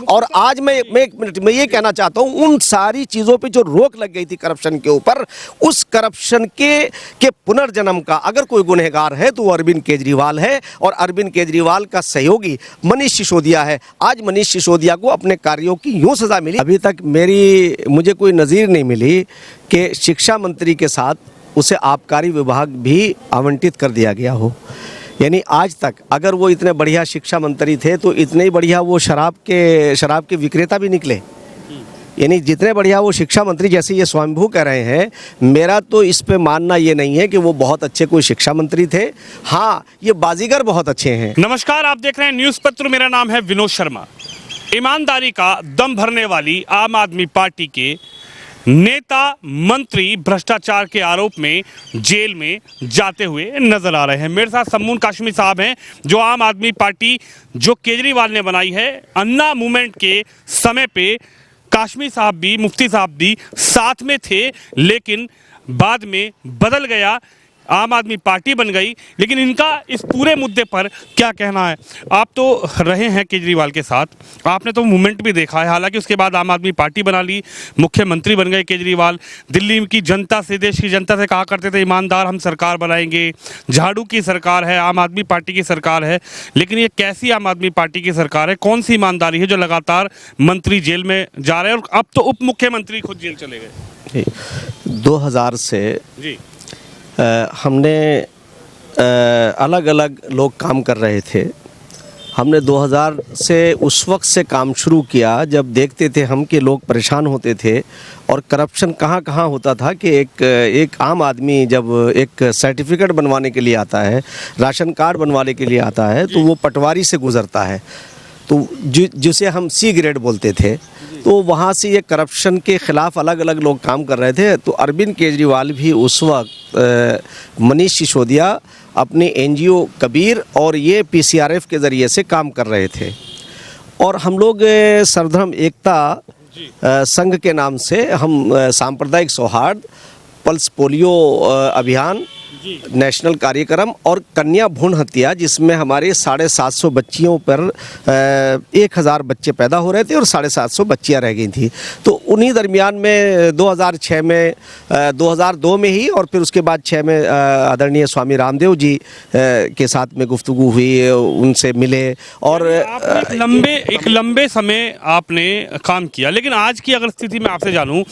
और आज मैं एक मिनट में ये कहना चाहता हूँ, उन सारी चीज़ों पे जो रोक लग गई थी करप्शन के ऊपर, उस करप्शन के पुनर्जन्म का अगर कोई गुनहगार है तो वो अरविंद केजरीवाल है, और अरविंद केजरीवाल का सहयोगी मनीष सिसोदिया है। आज मनीष सिसोदिया को अपने कार्यों की यूँ सज़ा मिली, अभी तक मुझे कोई नज़ीर नहीं मिली कि शिक्षा मंत्री के साथ उसे आबकारी विभाग भी आवंटित कर दिया गया हो। यानी आज तक अगर वो इतने बढ़िया शिक्षा मंत्री थे तो इतने ही बढ़िया वो शराब के विक्रेता भी निकले। यानी जितने बढ़िया वो शिक्षा मंत्री, जैसे ये स्वयंभू कह रहे हैं, मेरा तो इस पे मानना ये नहीं है कि वो बहुत अच्छे कोई शिक्षा मंत्री थे। हाँ, ये बाजीगर बहुत अच्छे हैं। नमस्कार, आप देख रहे हैं न्यूज़ पत्र। मेरा नाम है विनोद शर्मा। ईमानदारी का दम भरने वाली आम आदमी पार्टी के नेता मंत्री भ्रष्टाचार के आरोप में जेल में जाते हुए नजर आ रहे हैं। मेरे साथ सम्मून काशमी साहब हैं, जो आम आदमी पार्टी जो केजरीवाल ने बनाई है, अन्ना मूवमेंट के समय पे काशमी साहब भी, मुफ्ती साहब भी साथ में थे, लेकिन बाद में बदल गया, आम आदमी पार्टी बन गई। लेकिन इनका इस पूरे मुद्दे पर क्या कहना है? आप तो रहे हैं केजरीवाल के साथ, आपने तो मूवमेंट भी देखा है, हालांकि उसके बाद आम आदमी पार्टी बना ली, मुख्यमंत्री बन गए केजरीवाल। दिल्ली की जनता से, देश की जनता से कहा करते थे ईमानदार हम सरकार बनाएंगे, झाड़ू की सरकार है, आम आदमी पार्टी की सरकार है। लेकिन ये कैसी आम आदमी पार्टी की सरकार है? कौन सी ईमानदारी है जो लगातार मंत्री जेल में जा रहे हैं, और अब तो उप मुख्यमंत्री खुद जेल चले गए? 2000 से जी हमने अलग अलग लोग काम कर रहे थे। हमने 2000 से उस वक्त से काम शुरू किया जब देखते थे हम कि लोग परेशान होते थे और करप्शन कहाँ कहाँ होता था कि एक आम आदमी जब एक सर्टिफिकेट बनवाने के लिए आता है, राशन कार्ड बनवाने के लिए आता है, तो वो पटवारी से गुज़रता है, तो जिसे हम सी ग्रेड बोलते थे। तो वहाँ से ये करप्शन के ख़िलाफ़ अलग अलग लोग काम कर रहे थे। तो अरविंद केजरीवाल भी उस वक्त मनीष सिसोदिया अपने एनजीओ कबीर और ये पीसीआरएफ के ज़रिए से काम कर रहे थे। और हम लोग सर्वधर्म एकता संघ के नाम से हम सांप्रदायिक सौहार्द, पल्स पोलियो अभियान, नेशनल कार्यक्रम और कन्या भ्रूण हत्या, जिसमें हमारे 750 बच्चियों पर 1000 बच्चे पैदा हो रहे थे और 750 बच्चियां रह गई थी। तो उन्हीं दरमियान में 2006 में 2002 में ही, और फिर उसके बाद 6 में आदरणीय स्वामी रामदेव जी के साथ में गुफ्तगू हुई, उनसे मिले और एक लंबे समय आपने काम किया। लेकिन आज की अगर स्थिति में आपसे जानूं,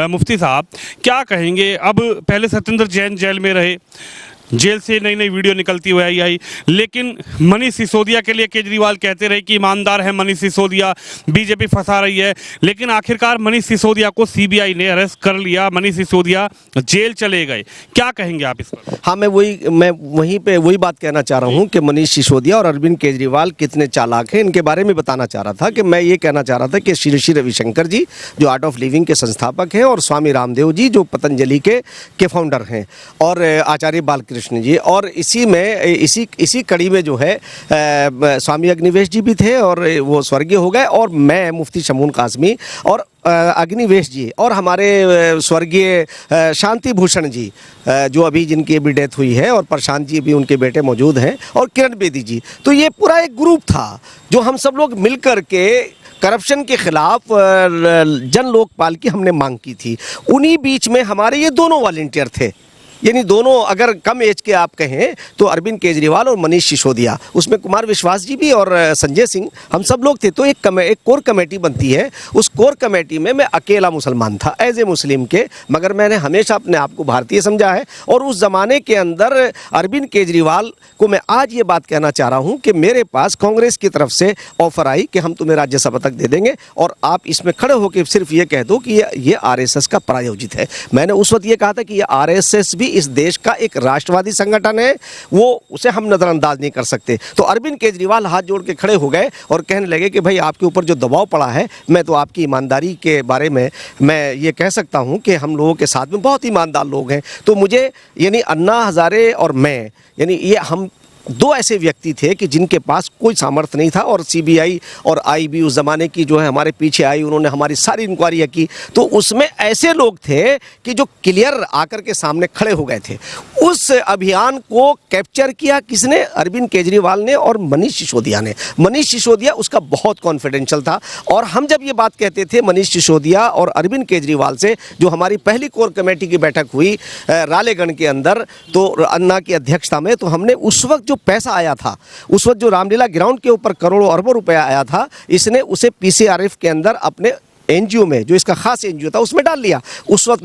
मुफ्ती साहब क्या कहेंगे? अब पहले सत्येंद्र जैन जेल में रहे, जेल से नई नई वीडियो निकलती हुई आई, लेकिन मनीष सिसोदिया के लिए केजरीवाल कहते रहे कि ईमानदार है मनीष सिसोदिया, बीजेपी फंसा रही है। लेकिन आखिरकार मनीष सिसोदिया को सीबीआई ने अरेस्ट कर लिया, मनीष सिसोदिया जेल चले गए। क्या कहेंगे आप इस पर? हाँ, मैं वहीं पे वही बात कहना चाह रहा हूँ कि मनीष सिसोदिया और अरविंद केजरीवाल कितने चालाक हैं, इनके बारे में बताना चाह रहा था। कि मैं ये कहना चाह रहा था कि श्री श्री रविशंकर जी जो आर्ट ऑफ लिविंग के संस्थापक हैं, और स्वामी रामदेव जी जो पतंजलि के फाउंडर हैं, और आचार्य बालकृष्ण जी, और इसी में इसी कड़ी में जो है स्वामी अग्निवेश जी भी थे और वो स्वर्गीय हो गए, और मैं मुफ्ती शमून कासमी और अग्निवेश जी, और हमारे स्वर्गीय शांति भूषण जी जो अभी जिनकी भी डेथ हुई है, और प्रशांत जी भी उनके बेटे मौजूद हैं, और किरण बेदी जी। तो ये पूरा एक ग्रुप था जो हम सब लोग मिल कर के करप्शन के खिलाफ जन लोकपाल की हमने मांग की थी। उन्हीं बीच में हमारे ये दोनों वॉलंटियर थे, यानी दोनों, अगर कम एज के आप कहें तो अरविंद केजरीवाल और मनीष सिसोदिया, उसमें कुमार विश्वास जी भी और संजय सिंह, हम सब लोग थे। तो एक कोर कमेटी बनती है। उस कोर कमेटी में मैं अकेला मुसलमान था, एज ए मुस्लिम के, मगर मैंने हमेशा अपने आप को भारतीय समझा है। और उस ज़माने के अंदर अरविंद केजरीवाल को मैं आज ये बात कहना चाह रहा हूँ कि मेरे पास कांग्रेस की तरफ से ऑफर आई कि हम तुम्हें राज्यसभा तक दे देंगे, और आप इसमें खड़े होकर सिर्फ ये कह दो कि ये आरएसएस का प्रायोजित है। मैंने उस वक्त ये कहा था कि ये आरएसएस भी इस देश का एक राष्ट्रवादी संगठन है, वो उसे हम नज़रअंदाज नहीं कर सकते। तो अरविंद केजरीवाल हाथ जोड़ के खड़े हो गए और कहने लगे कि भाई आपके ऊपर जो दबाव पड़ा है, मैं तो आपकी ईमानदारी के बारे में मैं ये कह सकता हूँ कि हम लोगों के साथ में बहुत ईमानदार लोग हैं। तो मुझे, यानी अन्ना हज़ारे और मैं, यानी ये हम दो ऐसे व्यक्ति थे कि जिनके पास कोई सामर्थ्य नहीं था, और सीबीआई और आईबी उस ज़माने की जो है हमारे पीछे आई, उन्होंने हमारी सारी इंक्वायरी की, तो उसमें ऐसे लोग थे कि जो क्लियर आकर के सामने खड़े हो गए थे। उस अभियान को कैप्चर किया किसने? अरविंद केजरीवाल ने और मनीष सिसोदिया ने। मनीष सिसोदिया उसका बहुत कॉन्फिडेंशियल था, और हम जब ये बात कहते थे मनीष सिसोदिया और अरविंद केजरीवाल से, जो हमारी पहली कोर कमेटी की बैठक हुई रालेगण के अंदर, तो अन्ना की अध्यक्षता में, तो हमने उस वक्त जो पैसा आया था, उस वक्त जो रामलीला ग्राउंड के ऊपर करोड़ों अरबों रुपया आया था, इसने उसे पीसीआरएफ के अंदर अपने एनजीओ में, जो इसका खास एनजीओ था, उसमें डाल लिया। उस वक्त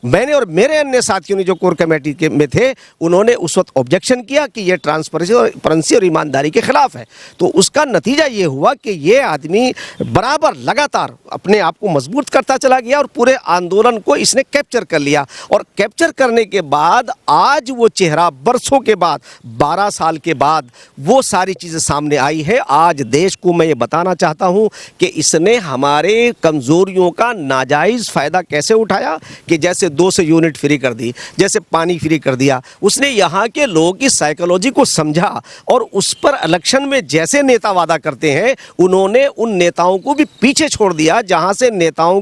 मैंने और मेरे अन्य साथियों ने जो कोर कमेटी के में थे, उन्होंने उस वक्त ऑब्जेक्शन किया कि ये ट्रांसपेरेंसी और ईमानदारी के खिलाफ है। तो उसका नतीजा ये हुआ कि ये आदमी बराबर लगातार अपने आप को मजबूत करता चला गया, और पूरे आंदोलन को इसने कैप्चर कर लिया। और कैप्चर करने के बाद आज वो चेहरा, बरसों के बाद, 12 साल के बाद वो सारी चीज़ें सामने आई है। आज देश को मैं ये बताना चाहता हूँ कि इसने हमारे कमज़ोरियों का नाजायज़ फ़ायदा कैसे उठाया, कि जैसे 200 यूनिट फ्री कर दी, जैसे पानी फ्री कर दिया। उसने यहाँ के लोगों की साइकोलॉजी को समझा, और उस पर इलेक्शन में जैसे नेता वादा करते हैं, उन्होंने उन नेताओं को भी पीछे छोड़ दिया, जहाँ से नेताओं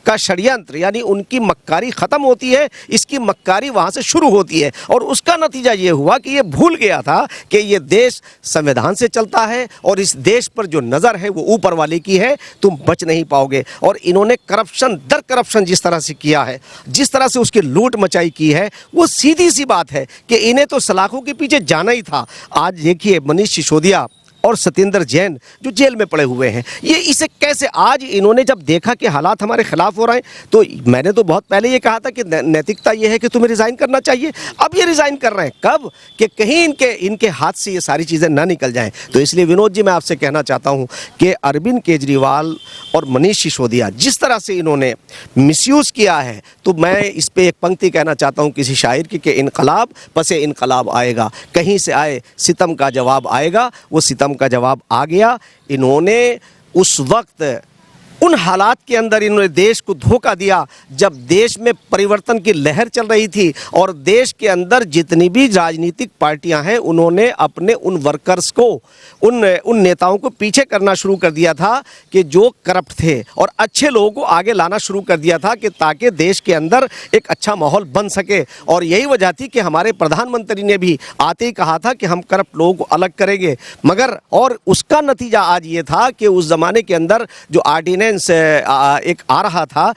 का षड्यंत्र यानी उनकी मक्कारी ख़त्म होती है, इसकी मक्कारी वहाँ से शुरू होती है। और उसका नतीजा ये हुआ कि ये भूल गया था कि ये देश संविधान से चलता है, और इस देश पर जो नज़र है वो ऊपर वाले की है, तुम बच नहीं पाओगे। और इन्होंने करप्शन दर करप्शन जिस तरह से किया है, जिस तरह से उसकी लूट मचाई की है, वो सीधी सी बात है कि इन्हें तो सलाखों के पीछे जाना ही था। आज देखिए मनीष सिसोदिया और सत्येंद्र जैन जो जेल में पड़े हुए हैं, ये इसे कैसे, आज इन्होंने जब देखा कि हालात हमारे खिलाफ हो रहे हैं, तो मैंने तो बहुत पहले ये कहा था कि नैतिकता ये है कि तुम्हें रिज़ाइन करना चाहिए। अब ये रिज़ाइन कर रहे हैं, कब कि कहीं इनके हाथ से ये सारी चीज़ें ना निकल जाएं। तो इसलिए विनोद जी, मैं आपसे कहना चाहता हूँ कि अरविंद केजरीवाल और मनीष सिसोदिया जिस तरह से इन्होंने मिसयूज़ किया है, तो मैं इस पर एक पंक्ति कहना चाहता हूँ किसी शायर की, कि इनकलाब पसे इनकलाब आएगा, कहीं से आए सितम का जवाब आएगा। वो सितम का जवाब आ गया। इन्होंने उस वक्त उन हालात के अंदर इन्होंने देश को धोखा दिया जब देश में परिवर्तन की लहर चल रही थी, और देश के अंदर जितनी भी राजनीतिक पार्टियां हैं, उन्होंने अपने उन वर्कर्स को, उन नेताओं को पीछे करना शुरू कर दिया था कि जो करप्ट थे, और अच्छे लोगों को आगे लाना शुरू कर दिया था कि ताकि देश के अंदर एक अच्छा माहौल बन सके। और यही वजह थी कि हमारे प्रधानमंत्री ने भी आते ही कहा था कि हम करप्ट लोगों को अलग करेंगे। मगर और उसका नतीजा आज ये था कि उस ज़माने के अंदर जो ऑर्डिनेंस एक आ रहा था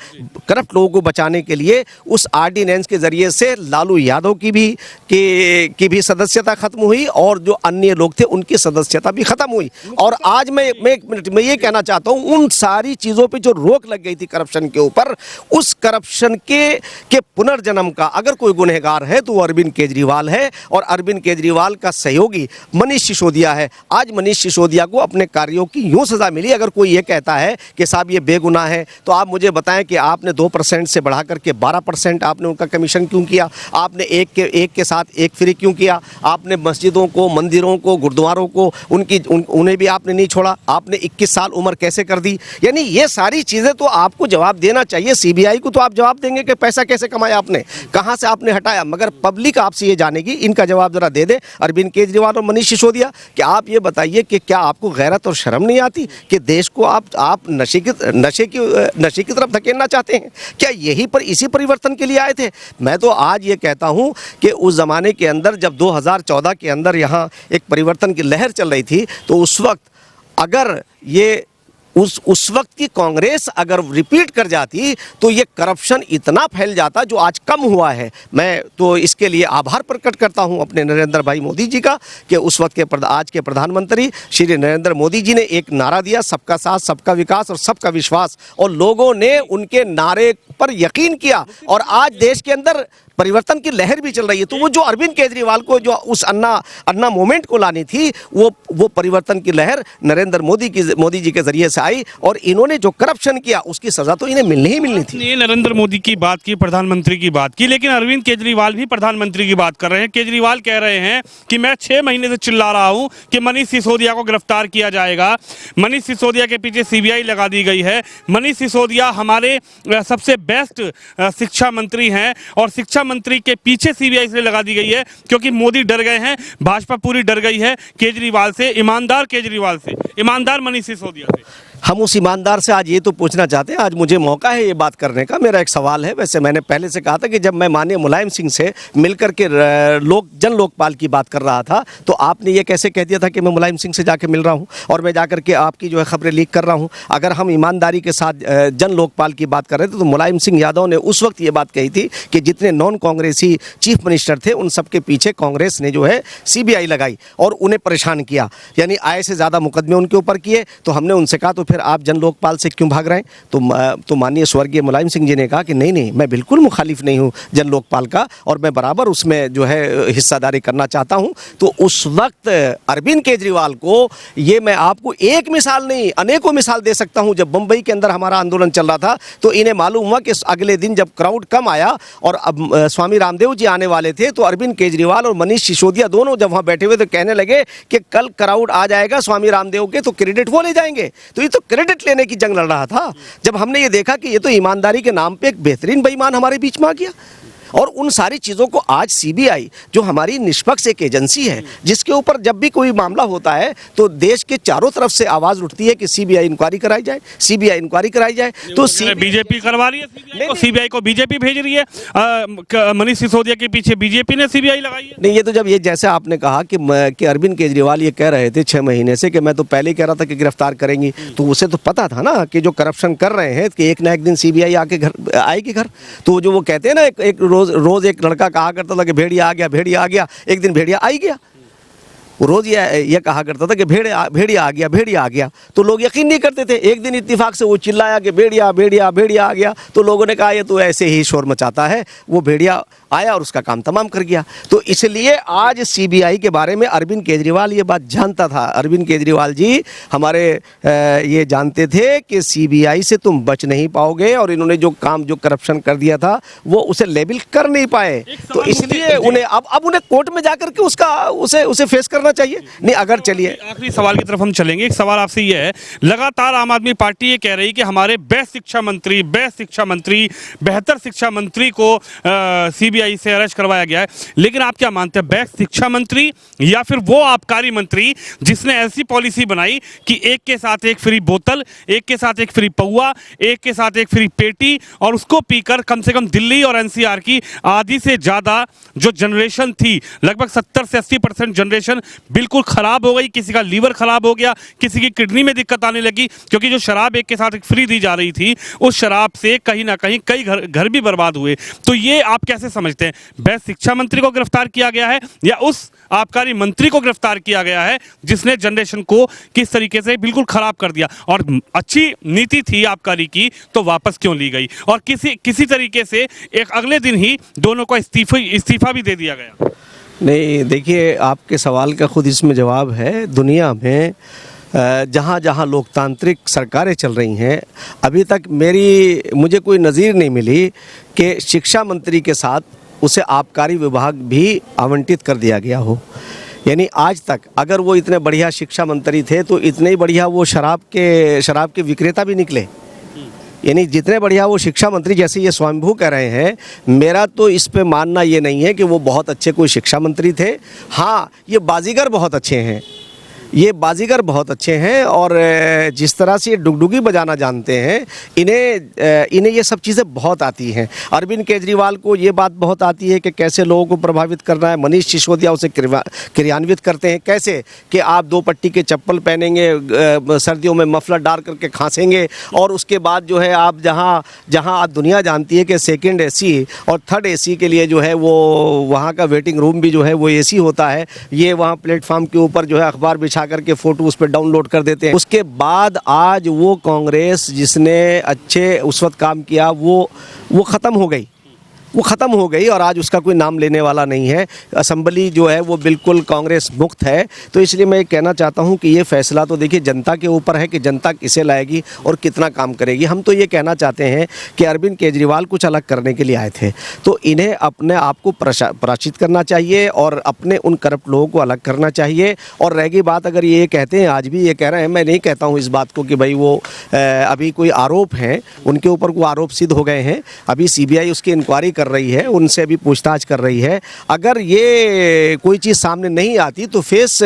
करप्ट लोगों को बचाने के लिए, उस ऑर्डिनेंस के जरिए से लालू यादव की भी सदस्यता खत्म हुई, और जो अन्य लोग थे उनकी सदस्यता भी खत्म हुई। और आज मैं एक मिनट में ये कहना चाहता हूँ, उन सारी चीज़ों पे जो रोक लग गई थी करप्शन के ऊपर, उस करप्शन के पुनर्जन्म का अगर कोई गुनहगार है तो वो अरविंद केजरीवाल है, और अरविंद केजरीवाल का सहयोगी मनीष सिसोदिया है। आज मनीष सिसोदिया को अपने कार्यों की यूँ सज़ा मिली। अगर कोई ये कहता है कि साहब ये बेगुनाह है, तो आप मुझे बताएं कि आपने 2% से बढ़ा करके 12% आपने उनका कमीशन क्यों किया? आपने एक के साथ एक फ्री क्यों किया? आपने मस्जिदों को, मंदिरों को, गुरुद्वारों को, उन्हें भी आपने नहीं छोड़ा। आपने 21 साल उम्र कैसे कर दी? यानी ये सारी चीज़ें तो आपको जवाब देना चाहिए। सीबीआई को तो आप जवाब देंगे कि पैसा कैसे कमाया आपने, कहाँ से आपने हटाया, मगर पब्लिक आपसे ये जानेगी। इनका जवाब जरा दे दे अरविंद केजरीवाल और मनीष सिसोदिया कि आप ये बताइए कि क्या आपको गैरत और शर्म नहीं आती कि देश को आप नशे की तरफ धकेलना चाहते हैं? क्या यही पर इसी परिवर्तन के लिए आए थे? मैं तो आज ये कहता हूं कि उस ज़माने के अंदर जब 2014 के अंदर यहाँ एक परिवर्तन की लहर चल रही थी, तो उस वक्त अगर ये उस वक्त की कांग्रेस अगर रिपीट कर जाती तो ये करप्शन इतना फैल जाता जो आज कम हुआ है। मैं तो इसके लिए आभार प्रकट करता हूं अपने नरेंद्र भाई मोदी जी का कि उस वक्त के आज के प्रधानमंत्री श्री नरेंद्र मोदी जी ने एक नारा दिया, सबका साथ, सबका विकास और सबका विश्वास, और लोगों ने उनके नारे पर यकीन किया, और आज देश के अंदर परिवर्तन की लहर भी चल रही है। तो वो जो अरविंद केजरीवाल को जो उस अन्ना मोमेंट को लानी थी, वो परिवर्तन की लहर नरेंद्र मोदी जी के जरिए से आई और इन्होंने जो करप्शन किया उसकी सजा तो इन्हें मिलनी ही मिलनी थी। ने नरेंद्र मोदी की बात की, प्रधानमंत्री की बात की, लेकिन अरविंद केजरीवाल भी प्रधानमंत्री की बात कर रहे हैं। केजरीवाल कह रहे हैं कि मैं 6 महीने से चिल्ला रहा हूं कि मनीष सिसोदिया को गिरफ्तार किया जाएगा। मनीष सिसोदिया के पीछे सीबीआई लगा दी गई है। मनीष सिसोदिया हमारे सबसे बेस्ट शिक्षा मंत्री हैं और शिक्षा मंत्री के पीछे सीबीआई इसलिए लगा दी गई है क्योंकि मोदी डर गए हैं, भाजपा पूरी डर गई है केजरीवाल से, ईमानदार केजरीवाल से, ईमानदार मनीष सिसोदिया से। हम उस ईमानदार से आज ये तो पूछना चाहते हैं, आज मुझे मौका है ये बात करने का। मेरा एक सवाल है, वैसे मैंने पहले से कहा था कि जब मैं माननीय मुलायम सिंह से मिलकर के जन लोकपाल की बात कर रहा था तो आपने ये कैसे कह दिया था कि मैं मुलायम सिंह से जाके मिल रहा हूँ और मैं जाकर के आपकी जो है खबरें लीक कर रहा हूँ। अगर हम ईमानदारी के साथ जन लोकपाल की बात कर रहे थे तो मुलायम सिंह यादव ने उस वक्त ये बात कही थी कि जितने नॉन कांग्रेसी चीफ मिनिस्टर थे उन सबके पीछे कांग्रेस ने जो है सीबीआई लगाई और उन्हें परेशान किया, यानी आय से ज़्यादा मुकदमे उनके ऊपर किए। तो हमने उनसे कहा तो फिर आप जन लोकपाल से क्यों भाग रहे हैं? तो माननीय स्वर्गीय मुलायम सिंह जी ने कहा कि नहीं नहीं, मैं बिल्कुल मुखालिफ नहीं हूं जन लोकपाल का और मैं बराबर उसमें जो है हिस्सादारी करना चाहता हूं। तो उस वक्त अरविंद केजरीवाल को ये मैं आपको एक मिसाल नहीं अनेकों मिसाल दे सकता हूं। जब मुंबई के अंदर हमारा आंदोलन चल रहा था तो इन्हें मालूम हुआ कि अगले दिन जब क्राउड कम आया और अब स्वामी रामदेव जी आने वाले थे तो अरविंद केजरीवाल और मनीष सिसोदिया दोनों जब वहां बैठे हुए तो कहने लगे कि कल क्राउड आ जाएगा स्वामी रामदेव के तो क्रेडिट वो ले जाएंगे। तो ये तो क्रेडिट लेने की जंग लड़ रहा था। जब हमने ये देखा कि ये तो ईमानदारी के नाम पे एक बेहतरीन बेईमान हमारे बीच में आ गया और उन सारी चीज़ों को आज सीबीआई जो हमारी निष्पक्ष एक एजेंसी है जिसके ऊपर जब भी कोई मामला होता है तो देश के चारों तरफ से आवाज़ उठती है कि सीबीआई इंक्वायरी कराई जाए, सीबीआई इंक्वायरी कराई जाए। तो बीजेपी करवा रही है सीबीआई को बीजेपी भेज रही है। मनीष सिसोदिया के पीछे बीजेपी ने सीबीआई लगाई है। नहीं, ये तो जब ये जैसे आपने कहा कि अरविंद केजरीवाल ये कह रहे थे 6 महीने से कि मैं तो पहले ही कह रहा था कि गिरफ्तार करेंगी, तो उसे तो पता था ना कि जो करप्शन कर रहे हैं कि एक ना एक दिन सीबीआई आके घर आएगी घर। तो जो वो कहते हैं ना एक रोज एक लड़का कहा करता था कि भेड़िया आ गया, भेड़िया आ गया, एक दिन भेड़िया आ ही गया। वो रोज ये कहा करता था कि भेड़िया आ गया, भेड़िया आ गया। तो लोग यकीन नहीं करते थे। एक दिन इत्तेफाक से वो चिल्लाया कि भेड़िया भेड़िया भेड़िया आ गया, तो लोगों ने कहा ये तो ऐसे ही शोर मचाता है। वो भेड़िया आया और उसका काम तमाम कर गया। तो इसलिए आज सीबीआई के बारे में अरविंद केजरीवाल ये बात जानता था। अरविंद केजरीवाल जी हमारे ये जानते थे कि सीबीआई से तुम बच नहीं पाओगे और इन्होंने जो काम जो करप्शन कर दिया था वो उसे लेबल कर नहीं पाए। तो इसलिए उन्हें अब उन्हें कोर्ट में जाकर के उसे फेस करना चाहिए। नहीं, अगर चलिए आखिरी सवाल की तरफ हम चलेंगे। एक सवाल आपसे ये है, लगातार आम आदमी पार्टी ये कह रही कि हमारे बेस्ट शिक्षा मंत्री, बेहतर शिक्षा मंत्री को सीबीआई से अरेस्ट करवाया गया है, लेकिन आप क्या मानते हैं, बेस्ट शिक्षा मंत्री या फिर वो आबकारी मंत्री जिसने ऐसी पॉलिसी बनाई कि एक के साथ एक फ्री बोतल, एक के साथ एक फ्री पौआ, एक के साथ एक फ्री पेटी, और उसको पीकर कम से कम दिल्ली और एनसीआर की आधी से ज्यादा जो जनरेशन थी, लगभग 70 से 80% जनरेशन बिल्कुल खराब हो गई। किसी का लीवर खराब हो गया, किसी की किडनी में दिक्कत आने लगी, क्योंकि जो शराब एक के साथ एक फ्री दी जा रही थी उस शराब से कहीं ना कहीं कई घर भी बर्बाद हुए। तो ये आप कैसे समझते हैं, बेस्ट शिक्षा मंत्री को गिरफ्तार किया गया है या उस आबकारी मंत्री को गिरफ्तार किया गया है जिसने जनरेशन को किस तरीके से बिल्कुल खराब कर दिया? और अच्छी नीति थी आबकारी की तो वापस क्यों ली गई और किसी तरीके से एक अगले दिन ही दोनों को इस्तीफा भी दे दिया गया? नहीं, देखिए आपके सवाल का खुद इसमें जवाब है। दुनिया में जहाँ जहाँ लोकतांत्रिक सरकारें चल रही हैं, अभी तक मुझे कोई नज़ीर नहीं मिली कि शिक्षा मंत्री के साथ उसे आबकारी विभाग भी आवंटित कर दिया गया हो। यानी आज तक अगर वो इतने बढ़िया शिक्षा मंत्री थे तो इतने ही बढ़िया वो शराब के विक्रेता भी निकले। यानी जितने बढ़िया वो शिक्षा मंत्री, जैसे ये स्वयंभू कह रहे हैं, मेरा तो इस पे मानना ये नहीं है कि वो बहुत अच्छे कोई शिक्षा मंत्री थे। हाँ, ये बाजीगर बहुत अच्छे हैं, ये बाजीगर बहुत अच्छे हैं और जिस तरह से ये डुगडुगी बजाना जानते हैं, इन्हें ये सब चीज़ें बहुत आती हैं। अरविंद केजरीवाल को ये बात बहुत आती है कि कैसे लोगों को प्रभावित करना है। मनीष सिसोदिया उसे क्रियान्वित करते हैं कैसे कि आप 2 पट्टी के चप्पल पहनेंगे, सर्दियों में मफलर डाल करके खांसेंगे और उसके बाद जो है आप जहाँ आप दुनिया जानती है कि सेकेंड एसी और थर्ड एसी के लिए जो है वो वहाँ का वेटिंग रूम भी जो है वो एसी होता है। ये वहाँ प्लेटफॉर्म के ऊपर जो है अखबार बिछा करके फोटो उस पर डाउनलोड कर देते हैं। उसके बाद आज वो कांग्रेस जिसने अच्छे उस वक्त काम किया वो ख़त्म हो गई। वो ख़त्म हो गई और आज उसका कोई नाम लेने वाला नहीं है। असेंबली जो है वो बिल्कुल कांग्रेस मुक्त है। तो इसलिए मैं कहना चाहता हूं कि ये फैसला तो देखिए जनता के ऊपर है कि जनता किसे लाएगी और कितना काम करेगी। हम तो ये कहना चाहते हैं कि अरविंद केजरीवाल कुछ अलग करने के लिए आए थे, तो इन्हें अपने आप को पराजित करना चाहिए और अपने उन करप्ट लोगों को अलग करना चाहिए। और रह गई बात, अगर ये कहते हैं, आज भी ये कह रहे हैं, मैं नहीं कहता हूँ इस बात को कि भाई वो अभी कोई आरोप हैं, उनके ऊपर कोई आरोप सिद्ध हो गए हैं, अभी सीबीआई उसकी इंक्वायरी कर रही है, उनसे अभी पूछताछ कर रही है। अगर ये कोई चीज़ सामने नहीं आती तो फेस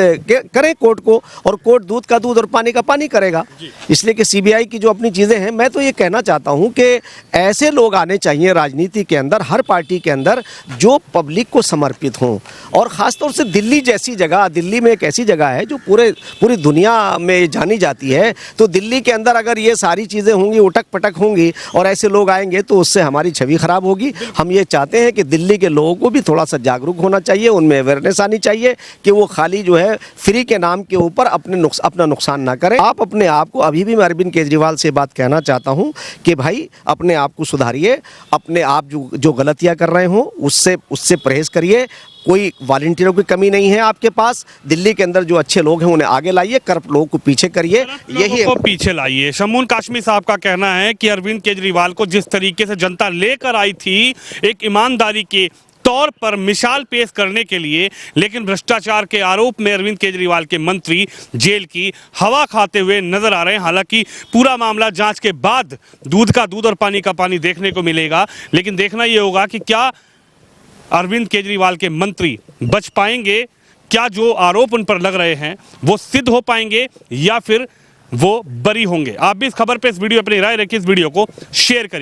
करें कोर्ट को, और कोर्ट दूध का दूध और पानी का पानी करेगा। इसलिए कि सीबीआई की जो अपनी चीज़ें हैं, मैं तो ये कहना चाहता हूँ कि ऐसे लोग आने चाहिए राजनीति के अंदर, हर पार्टी के अंदर, जो पब्लिक को समर्पित हों। और ख़ासतौर से दिल्ली जैसी जगह, दिल्ली में एक ऐसी जगह है जो पूरी दुनिया में जानी जाती है। तो दिल्ली के अंदर अगर ये सारी चीज़ें होंगी, उटक पटक होंगी और ऐसे लोग आएंगे तो उससे हमारी छवि खराब होगी। हम ये चाहते हैं कि दिल्ली के लोगों को भी थोड़ा सा जागरूक होना चाहिए, उनमें अवेयरनेस आनी चाहिए कि वो खाली जो है फ्री के नाम के ऊपर अपना नुकसान ना करें। आप अपने आप को, अभी भी मैं अरविंद केजरीवाल से बात कहना चाहता हूं कि भाई अपने आप को सुधारिए, अपने आप जो गलतियां कर रहे हो उससे परहेज करिए। कोई वॉलंटियरों की कमी नहीं है आपके पास। दिल्ली के अंदर जो अच्छे लोग हैं उन्हें आगे लाइए, करप्ट लोगों को पीछे करिए, यही को पीछे लाइए। शमून काशमी साहब का कहना है कि अरविंद केजरीवाल को जिस तरीके से जनता लेकर आई थी एक ईमानदारी के तौर पर मिसाल पेश करने के लिए, लेकिन भ्रष्टाचार के आरोप में अरविंद केजरीवाल के मंत्री जेल की हवा खाते हुए नजर आ रहे हैं। हालांकि पूरा मामला जांच के बाद दूध का दूध और पानी का पानी देखने को मिलेगा, लेकिन देखना यह होगा कि क्या अरविंद केजरीवाल के मंत्री बच पाएंगे, क्या जो आरोप उन पर लग रहे हैं वो सिद्ध हो पाएंगे या फिर वो बरी होंगे। आप भी इस खबर पे इस वीडियो अपनी राय रखिए, इस वीडियो को शेयर करिए।